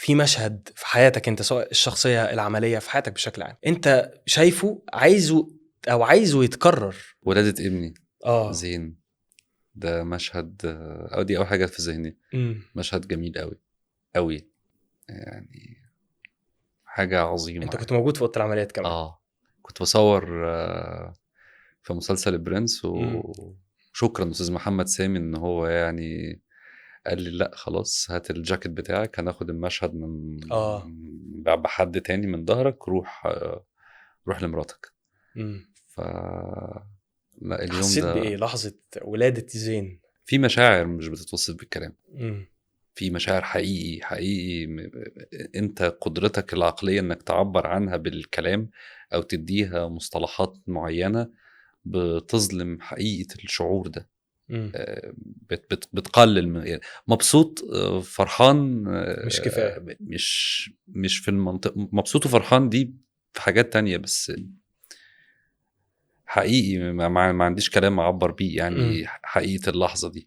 في مشهد في حياتك انت، سواء الشخصيه العمليه، في حياتك بشكل عام، انت شايفه عايزه يتكرر؟ ولادة ابني اه. زين، ده مشهد او دي اول حاجه في ذهني. امم. مشهد جميل قوي قوي، يعني حاجه عظيمه انت كنت يعني. موجود في اوضه العمليات كمان؟ اه كنت بصور في مسلسل البرنس، امم. وشكرا استاذ محمد سامي ان هو يعني قال لي لا خلاص هات الجاكيت بتاعك، هناخد المشهد من اه. بحد تاني من ظهرك، روح روح لمراتك. امم. ف لا اليوم حسيت ده بايه لحظه ولاده زين؟ في مشاعر مش بتتوصف بالكلام، امم. في مشاعر حقيقي حقيقي انت قدرتك العقلية انك تعبر عنها بالكلام او تديها مصطلحات معينة بتظلم حقيقة الشعور ده. امم. بتقلل يعني مبسوط فرحان مش كفايه. مش في المنطق مبسوط وفرحان دي في حاجات تانية، بس حقيقي ما عنديش كلام اعبر بيه يعني حقيقة اللحظة دي.